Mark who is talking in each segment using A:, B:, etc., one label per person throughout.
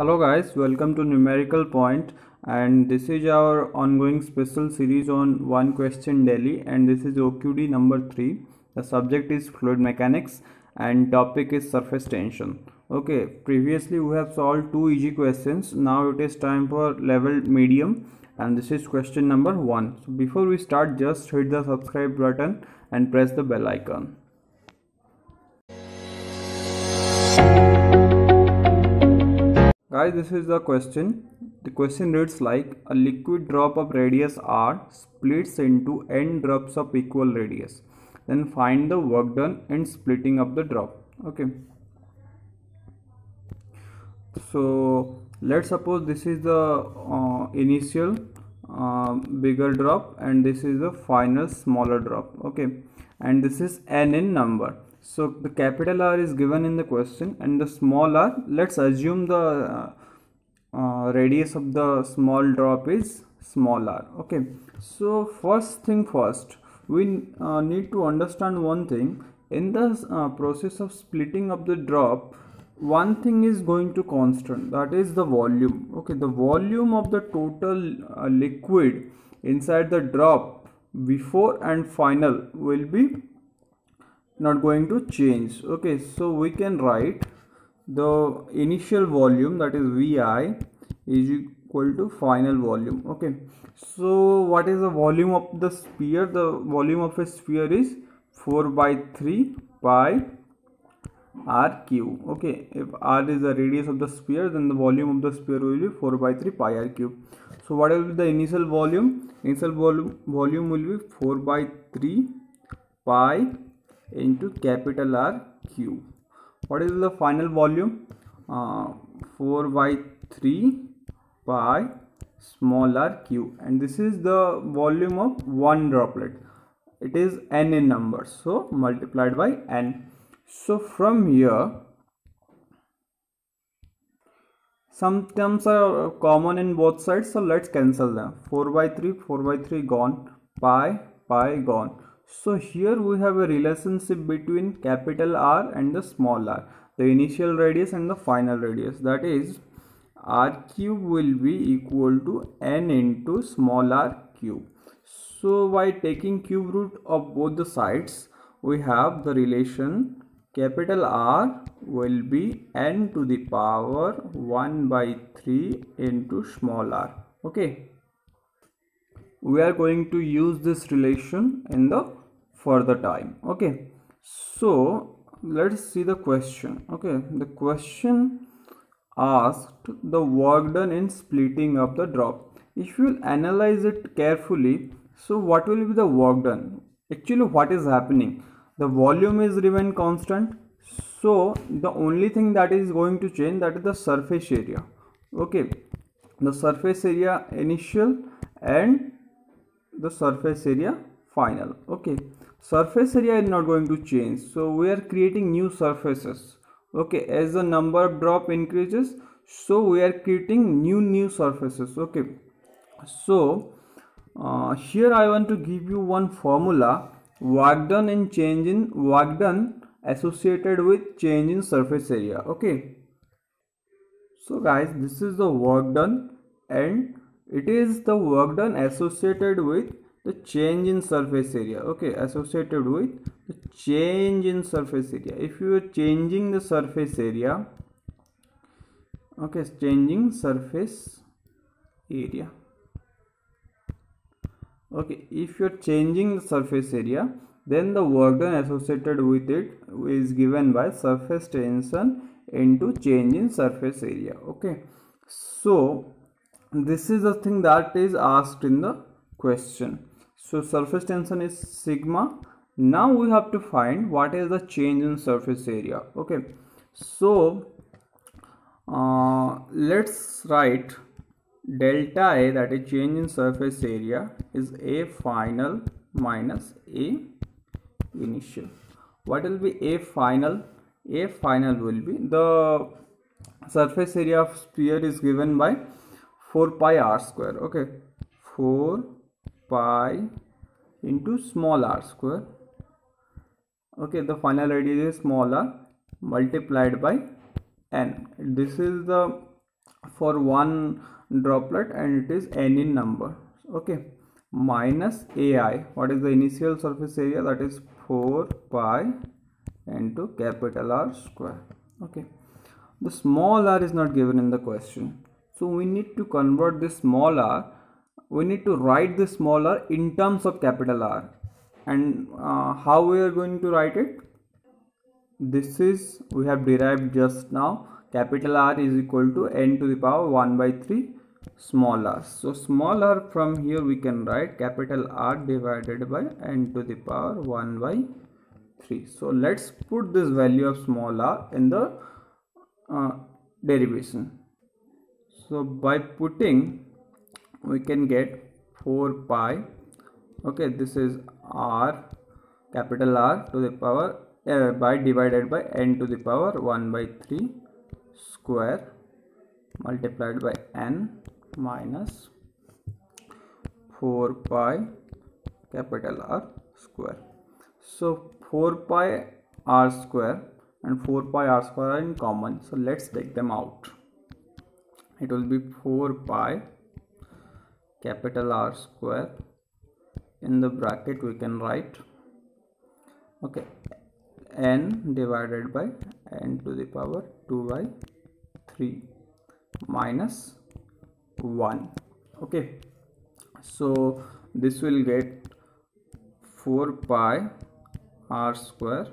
A: Hello guys, welcome to Numerical Point, and this is our ongoing special series on one question daily, and this is OQD number 3. The subject is fluid mechanics and topic is surface tension. Okay, previously we have solved two easy questions. Now it is time for level medium, and this is question number 1. So before we start, just hit the subscribe button and press the bell icon. Guys, this is the question. The question reads like a liquid drop of radius r splits into n drops of equal radius. Then find the work done in splitting up the drop. Okay. So let's suppose this is the initial bigger drop and this is the final smaller drop. Okay. And this is n in number. So the capital R is given in the question, and the small r, let's assume the radius of the small drop is small r. Okay, so first thing first, we need to understand one thing. In the process of splitting up the drop, one thing is going to constant, that is the volume. Okay, the volume of the total liquid inside the drop before and final will be not going to change. Okay, so we can write the initial volume, that is Vi, is equal to final volume. Okay, so what is the volume of the sphere? The volume of a sphere is 4 by 3 pi r cube. Okay, if r is the radius of the sphere, then the volume of the sphere will be 4 by 3 pi r cube. So what will be the initial volume? Initial volume will be 4 by 3 pi into capital R cube. What is the final volume? 4 by 3 pi small r cube, and this is the volume of one droplet. It is n in number, so multiplied by n. So from here, some terms are common in both sides, so let's cancel them. 4 by 3 gone, pi gone. So here we have a relationship between capital R and the small r, the initial radius and the final radius, that is r cube will be equal to n into small r cube. So by taking cube root of both the sides, we have the relation capital R will be n to the power 1 by 3 into small r. Okay, we are going to use this relation in the further time. Okay, so let's see the question. Okay, the question asked the work done in splitting up the drop. If you analyze it carefully, so what will be the work done? Actually, what is happening? The volume is remain constant, so the only thing that is going to change, that is the surface area. Okay, the surface area initial and the surface area final. Okay, surface area is not going to change, so we are creating new surfaces. Okay, as the number of drop increases, so we are creating new surfaces. Okay, so here I want to give you one formula: work done in change in work done associated with change in surface area. Okay, so guys, this is the work done, and it is the work done associated with the change in surface area. Okay, associated with the change in surface area. If you are changing the surface area, okay, changing surface area. Okay, if you are changing the surface area, then the work done associated with it is given by surface tension into change in surface area. Okay, so this is the thing that is asked in the question. So surface tension is sigma. Now we have to find what is the change in surface area. Okay, so let's write delta A, that is change in surface area, is A final minus A initial. What will be A final? A final will be the surface area of sphere is given by 4 pi r square. Okay, 4 pi into small r square. Okay, the final radius is small r multiplied by n. This is the for one droplet and it is n in number. Okay, minus ai, what is the initial surface area, that is 4 pi into capital R square. Okay, the small r is not given in the question, so we need to convert this small r, we need to write this small r in terms of capital R. And how we are going to write it? This is, we have derived just now, capital R is equal to n to the power 1 by 3 small r. So small r, from here we can write capital R divided by n to the power 1 by 3. So let's put this value of small r in the derivation. So by putting, we can get 4 pi, okay, this is r, capital R to the power by divided by n to the power 1 by 3 square multiplied by n minus 4 pi capital R square. So 4 pi r square and 4 pi r square are in common, so let's take them out. It will be 4 pi capital R square, in the bracket we can write, okay, n divided by n to the power 2 by 3 minus 1. Okay, so this will get 4 pi r square,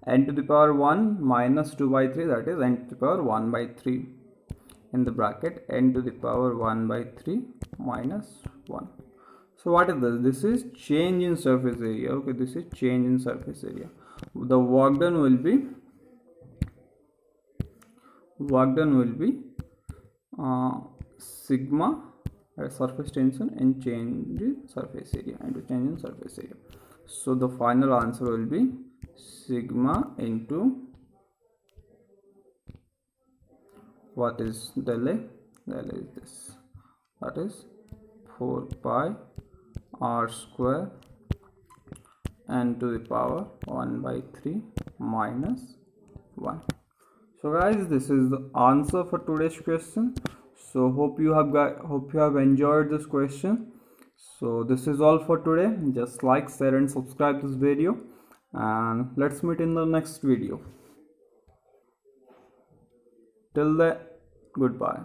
A: n to the power 1 minus 2 by 3, that is n to the power 1 by 3, in the bracket n to the power 1 by 3 minus 1. So what is this? This is change in surface area. Okay, this is change in surface area. The work done will be sigma surface tension and change in surface area into change in surface area. So the final answer will be sigma into, what is del A? Del A is this, that is 4 pi r square n to the power 1 by 3 minus 1. So guys, this is the answer for today's question. So hope you have enjoyed this question. So this is all for today. Just like, share and subscribe this video, and let's meet in the next video. Till then, goodbye.